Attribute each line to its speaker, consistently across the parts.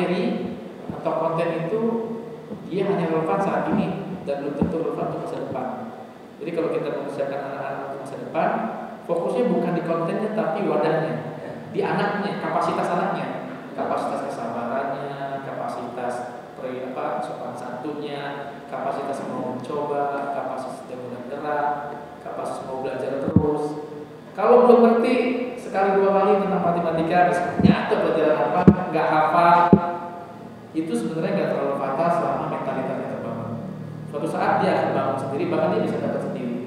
Speaker 1: materi atau konten itu dia hanya relevan saat ini dan belum tentu relevan untuk masa depan. Jadi kalau kita mempersiapkan anak-anak untuk masa depan, fokusnya bukan di kontennya tapi wadahnya, di anaknya, kapasitas anaknya, kapasitas kesabarannya, kapasitas sopan santunnya, kapasitas mau mencoba, kapasitas mudah gerak, kapasitas mau belajar terus. Kalau belum ngerti sekali dua kali tentang matematika, misalnya atau pelajaran apa, nggak hafal, itu sebenarnya nggak terlalu fatal selama mentalitasnya terbangun. Suatu saat dia akan bangun sendiri, bahkan dia bisa dapat sendiri.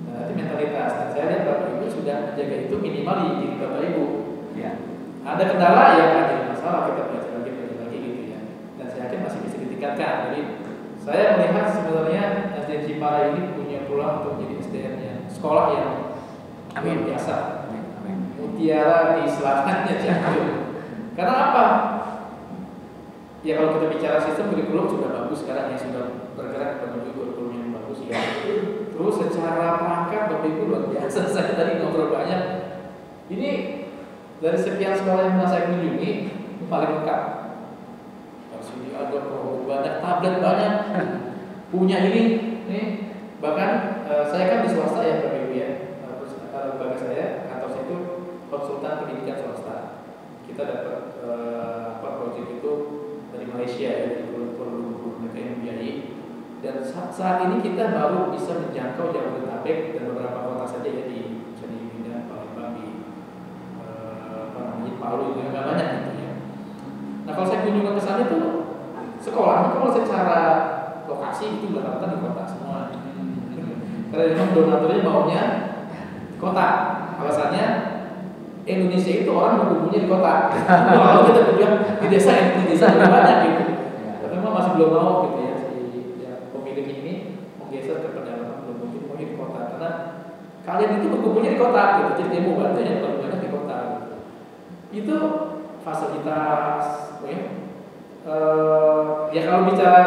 Speaker 1: Nah, itu mentalitas. Dan saya lihat Bapak Ibu sudah menjaga itu minimal di diri Bapak Ibu. Ya. Ada kendala ya, nggak ada masalah, kita belajar lagi gitu ya. Dan saya yakin masih bisa ditingkatkan. Jadi saya melihat sebenarnya SDN Cipara ini punya peluang untuk menjadi SDN-nya sekolah yang luar biasa. Mutiara di selatannya Cianjur. Karena apa? Ya kalau kita bicara sistem kurikulum sudah bagus sekarang ya, sudah bergerak menuju kurikulum yang bagus ya. Terus secara perangkat Bapak Ibu luar biasa. Saya tadi ngobrol banyak. Ini dari sekian sekolah yang pernah saya kunjungi paling lengkap. Sini ada banyak tablet banyak. Punya ini nih. Bahkan saya kan di swasta ya Bapak Ibu ya. Lembaga saya kantor saya itu konsultan pendidikan swasta. Kita dapat proyek itu dari Malaysia ya, dari Kuala mereka yang membiayai. Dan saat ini kita baru bisa menjangkau Jabodetabek dan beberapa kota saja ya di Medan, Palembang, di Palu itu nggak banyak gitu ya. Nah kalau saya kunjungan ke sana itu sekolahnya kalau secara lokasi itu rata-rata di kota semua. Karena memang donaturnya maunya kota. Alasannya Indonesia itu orang berkumpulnya di kota. Kalau kita berjuang di desa lebih banyak gitu. Tapi memang masih belum mau gitu ya si pemilik ini menggeser ke pedalaman, belum mungkin mau di kota karena kalian itu berkumpulnya di kota gitu. Jadi dia mau bantunya kalau banyak di kota gitu. Itu fasilitas ya kalau bicara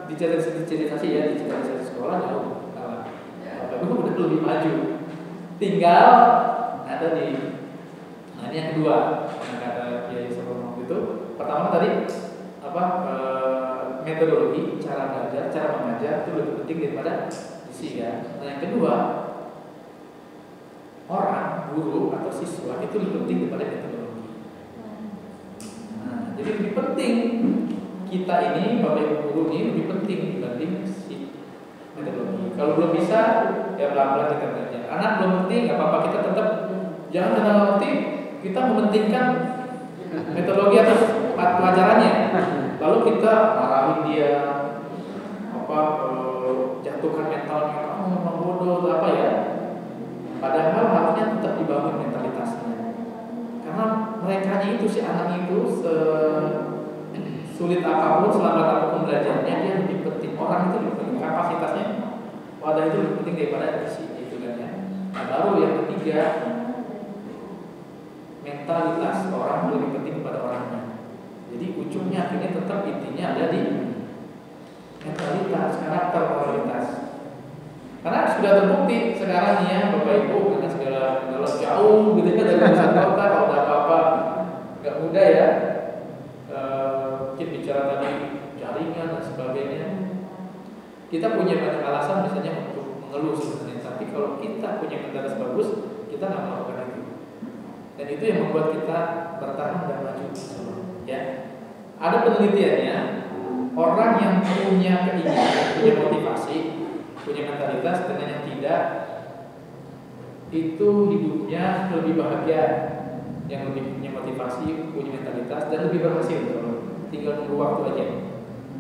Speaker 1: digitalisasi ya, digitalisasi sekolah jauh kalah. Tapi udah lebih maju. Tinggal ada di ini yang kedua, yang kata Kiai Sabrono itu pertama tadi metodologi, cara belajar, cara mengajar itu lebih penting daripada isi ya. Nah yang kedua, orang, guru atau siswa itu lebih penting daripada metodologi. Nah, jadi lebih penting kita ini Bapak Ibu guru ini lebih penting dibanding si metodologi. Kalau belum bisa ya pelan-pelan kita belajar. Anak belum ngerti nggak apa-apa, kita tetap jangan karena ngerti kita mementingkan metodologi atas pelajarannya. Lalu kita marahin dia, jatuhkan mentalnya, kamu memang bodoh atau apa ya. Padahal harusnya tetap dibangun mentalitasnya. Karena mereka itu si anak itu sulit apapun, selamat apapun belajarnya, dia lebih penting. Orang itu lebih penting, kapasitasnya wadah itu lebih penting daripada isi itu kan ya. Nah, baru yang ketiga, mentalitas orang lebih penting daripada orangnya. Jadi ujungnya akhirnya tetap intinya ada di mentalitas, karakter, moralitas. Karena sudah terbukti sekarang ya Bapak Ibu dengan segala jauh gitu kan dari pusat kota, kalau ada apa-apa nggak mudah ya. Mungkin bicara tadi jaringan dan sebagainya. Kita punya banyak alasan misalnya untuk mengeluh sebenarnya, tapi kalau kita punya mentalitas bagus, kita nggak melakukan itu. Dan itu yang membuat kita bertahan dan maju. Ya, ada penelitiannya, orang yang punya keinginan, punya motivasi, punya mentalitas dengan yang tidak, itu hidupnya lebih bahagia. Yang lebih punya motivasi, punya mentalitas dan lebih berhasil. Tinggal nunggu waktu aja.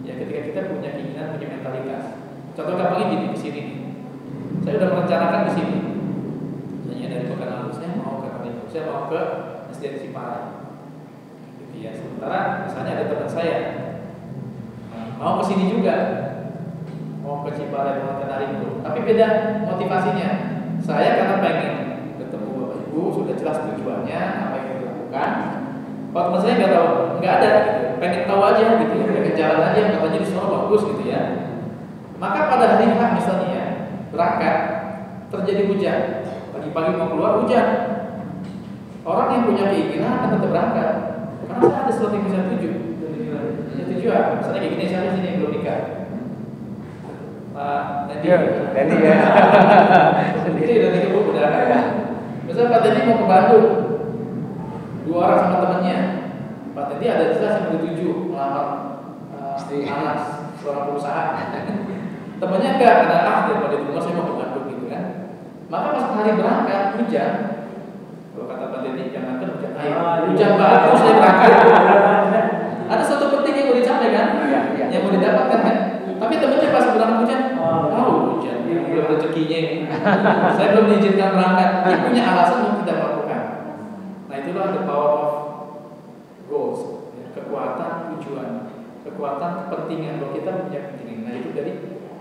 Speaker 1: Ya, ketika kita punya keinginan, punya mentalitas. Contoh gampangnya di sini nih. Saya sudah merencanakan di sini. Misalnya dari Pekanbaru saya mau ke Kalimantan, saya mau ke SDN Cipara. Gitu ya. Sementara misalnya ada teman saya mau ke sini juga, mau ke Cipara, mau ke Naringgo. Tapi beda motivasinya. Saya karena pengen ketemu Bapak Ibu, sudah jelas tujuannya, apa yang dilakukan. Kalau teman saya nggak tahu, nggak ada gitu. Pengen tahu aja gitu ya, pengen jalan aja, katanya di sana bagus gitu ya. Maka pada hari H misalnya ya, berangkat terjadi hujan, pagi-pagi mau keluar hujan. Orang yang punya keinginan akan tetap berangkat. Karena masa ada sesuatu yang bisa tujuh? Ya tujuan. Misalnya kayak gini, siapa sini yang belum nikah? Pak Teddy ya. Sendiri udah nikah bu, udah kan? Misalnya Pak Teddy mau ke Bandung, 2 orang sama temannya. Pak Teddy ada jelas yang bertujuh melamar anak seorang pengusaha. Temannya enggak, ada daripada di rumah saya mau ke Bandung gitu kan. Maka pas hari berangkat hujan. Kalau kata Pak Teddy jangan kan hujan air. Hujan batu saya berangkat. Ada satu penting yang mau dicapai kan? Yang mau didapatkan kan? Tapi temannya pas berangkat hujan, hujan, belum rezekinya ini. Saya belum diizinkan berangkat. Dia punya alasan untuk tidak melakukan. Nah itulah the power of goals, kekuatan tujuan, kekuatan kepentingan. Kalau kita punya kepentingan, nah itu jadi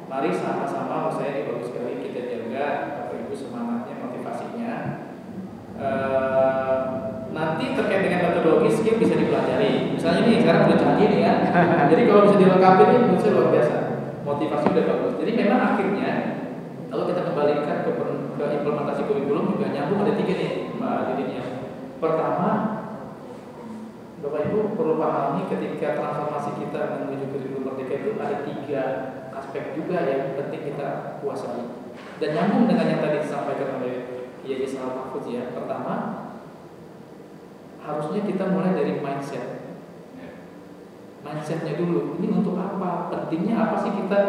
Speaker 1: mari sama-sama, saya ini bagus sekali kita jaga Bapak Ibu semangatnya, motivasinya. Nanti terkait dengan metodologi skill bisa dipelajari. Misalnya nih sekarang udah canggih nih ya. Jadi kalau bisa dilengkapi ini menurut saya luar biasa. Motivasi udah bagus. Jadi memang akhirnya kalau kita kembalikan ke implementasi kurikulum juga nyambung ada 3 nih Mbak Didin. Pertama, Bapak Ibu perlu pahami ketika transformasi kita menuju kurikulum merdeka itu ada 3 aspek juga yang penting kita kuasai. Dan nyambung dengan yang tadi disampaikan oleh Kiai Salam Mahfudz ya. Pertama, harusnya kita mulai dari mindset. Mindsetnya dulu. Ini untuk apa? Pentingnya apa sih kita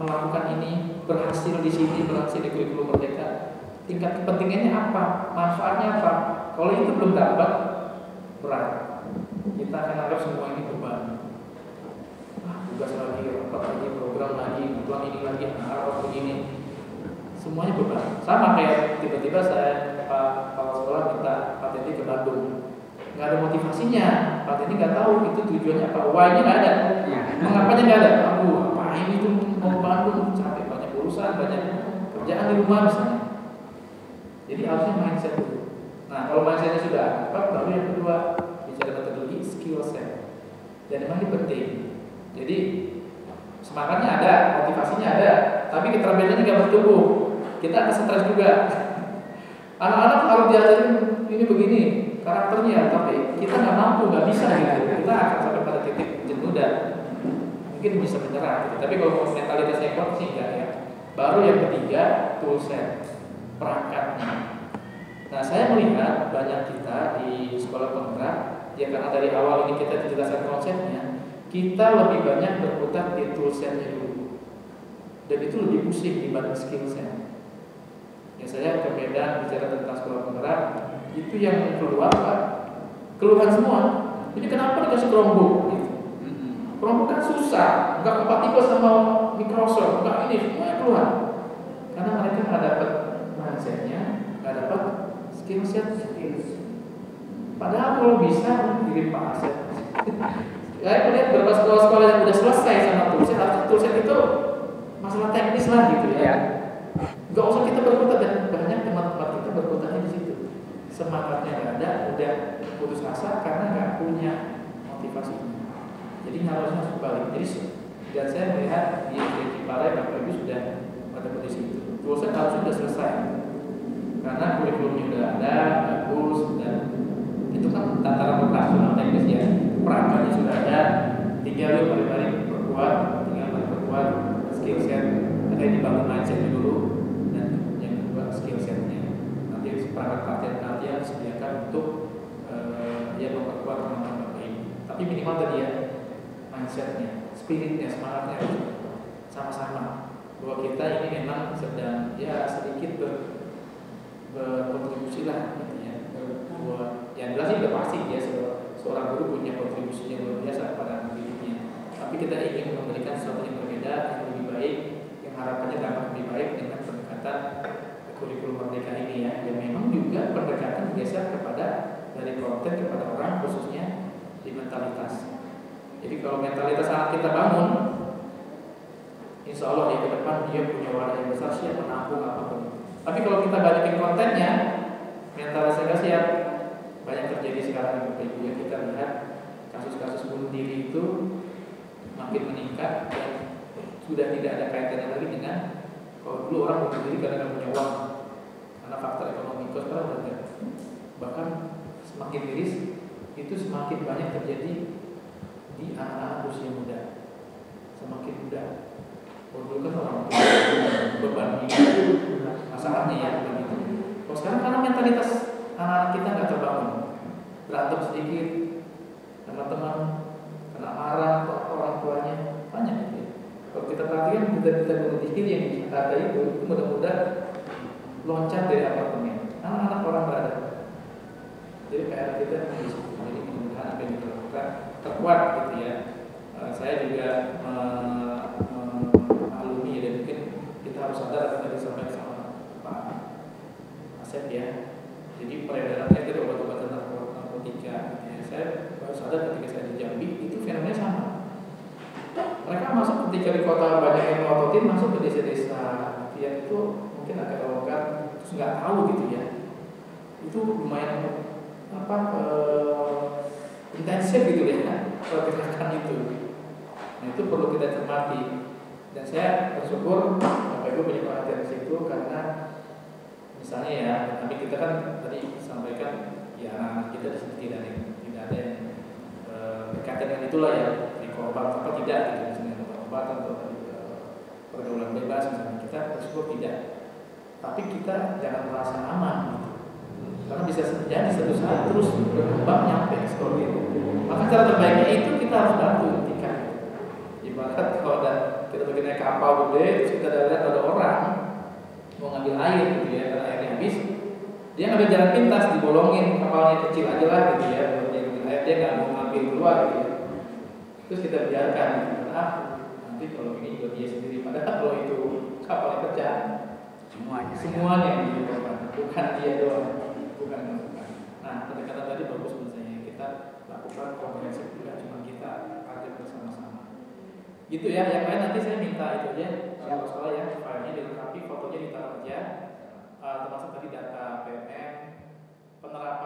Speaker 1: melakukan ini? Berhasil di sini, berhasil di kurikulum merdeka. Tingkat kepentingannya apa? Manfaatnya apa? Kalau itu belum dapat, berat. Kita akan anggap semua ini beban. Tugas lagi, rapat lagi, program lagi, ulang ini lagi, harus begini. Semuanya beban. Sama kayak tiba-tiba saya Pak Kepala Sekolah minta Pak Teddy ke Bandung. Nggak ada motivasinya. Pak Teddy nggak tahu itu tujuannya apa. Why-nya nggak ada. Mengapanya nggak ada. Apa ini tuh mau Bandung? Capek, banyak urusan, banyak kerjaan di rumah misalnya. Jadi harusnya mindset dulu. Nah kalau mindsetnya sudah dapat, baru yang kedua bicara metodologi skill set. Dan memang ini penting. Jadi semangatnya ada, motivasinya ada, tapi keterampilannya nggak bertumbuh. Kita akan stres juga. Anak-anak harus diajarin ini begini karakternya, tapi kita nggak mampu, nggak bisa gitu. Kita akan sampai pada titik jenuh dan mungkin bisa menyerah. Gitu. Tapi kalau mentalitasnya kuat sih enggak ya. Baru yang ketiga toolset, perangkatnya. Nah saya melihat banyak kita di sekolah penggerak, ya karena dari awal ini kita dijelaskan konsepnya, kita lebih banyak berputar di toolsetnya dulu. Dan itu lebih pusing dibanding skill set. Ya saya ke Medan bicara tentang sekolah penggerak, itu yang keluar Pak, keluhan semua. Ini kenapa dikasih Chromebook? Gitu. Chromebook kan susah, nggak kompatibel sama Microsoft, nggak ini semuanya keluar. Karena mereka nggak dapat mindsetnya, nggak dapat skill set. Padahal kalau bisa kirim Pak Asep. Saya melihat beberapa sekolah-sekolah yang sudah selesai sama toolset, harusnya toolset itu masalah teknis lah gitu ya. Gak usah kita berkutat, dan banyak teman-teman kita berkutatnya di situ. Semangatnya nggak ada, udah putus asa karena nggak punya motivasi. Jadi harusnya sebalik. Jadi dan saya melihat di Parepare Bapak Ibu sudah pada kondisi itu. Toolset harusnya sudah selesai karena kurikulumnya sudah ada, bagus, dan itu kan tataran operasional teknis ya. Perangkatnya sudah ada, tinggal mari perkuat, skill set, ada dibangun mindset dulu. Skill setnya nanti perangkat pelatihan disediakan untuk memperkuat kemampuan Bapak Ibu. Tapi minimal tadi ya mindsetnya, spiritnya, semangatnya sama-sama bahwa kita ini memang sedang ya sedikit berkontribusi lah gitu ya. Bahwa yang jelas itu pasti ya seorang guru punya kontribusi yang luar biasa pada dirinya. Tapi kita ingin memberikan sesuatu yang berbeda, yang lebih baik, yang harapannya dapat lebih baik dengan pendekatan kurikulum merdeka ini ya, yang memang juga pendekatan geser kepada dari konten kepada orang khususnya di mentalitas. Jadi kalau mentalitas anak kita bangun, insya Allah ya ke depan dia punya wadah yang besar siap menampung apapun. Tapi kalau kita banyakin kontennya, mentalitasnya siap, banyak terjadi sekarang yang kita lihat kasus-kasus bunuh diri itu makin meningkat dan sudah tidak ada kaitannya lagi dengan kalau dulu orang bunuh diri karena punya uang. Karena faktor ekonomi, sekarang udah bahkan semakin miris itu semakin banyak terjadi di anak-anak usia muda, semakin muda. Dulu kan orang tua beban hidup masalahnya ya beban itu. Kalau sekarang karena mentalitas anak-anak kita nggak terbangun, berantem sedikit, teman-teman kena marah orang tuanya banyak gitu ya. Kalau kita perhatikan berita-berita bunuh diri yang di Jakarta itu mudah-mudahan loncat dari apartemen, anak-anak orang berada. Jadi PR kita di situ. Jadi mudah-mudahan apa yang kita lakukan terkuat gitu ya. Saya juga maklumi dan mungkin kita harus sadar apa tadi disampaikan sama Pak Asep ya. Jadi peredaran itu obat-obatan narkotika. Ya, saya baru sadar ketika saya di Jambi itu fenomena sama. Mereka masuk ketika di kota banyak yang melototin masuk ke desa-desa yang itu mungkin agak longgar terus nggak tahu gitu ya. Itu lumayan intensif gitu ya pergerakan itu. Nah itu perlu kita cermati. Dan saya bersyukur Bapak Ibu punya perhatian di situ karena misalnya ya, tapi kita kan tadi sampaikan ya anak kita di sini tidak ada yang berkaitan dengan itulah ya, di korban apa tidak gitu misalnya obat-obatan atau pergaulan bebas misalnya kita bersyukur tidak. Tapi kita jangan merasa aman gitu. Karena bisa terjadi satu saat terus berkembang nyampe seperti itu. Maka cara terbaiknya itu kita harus bantu hentikan. Ibarat kalau kita bikin naik kapal gede, terus kita lihat ada orang mau ngambil air gitu ya, karena airnya habis, dia ngambil jalan pintas, dibolongin kapalnya kecil aja lah gitu ya, buat dia ngambil air dia nggak mau ngambil keluar gitu ya. Terus kita biarkan, karena nanti kalau ini juga dia sendiri. Padahal kalau itu kapalnya pecah, semuanya yang dikorban, bukan dia doang. Nah, pendekatan tadi bagus misalnya kita lakukan komprehensif juga, cuma kita ada bersama-sama. Gitu ya, yang lain nanti saya minta itu aja kalau sekolah ya, filenya dilengkapi, fotonya ditaruh aja, termasuk tadi data PMM, penerapan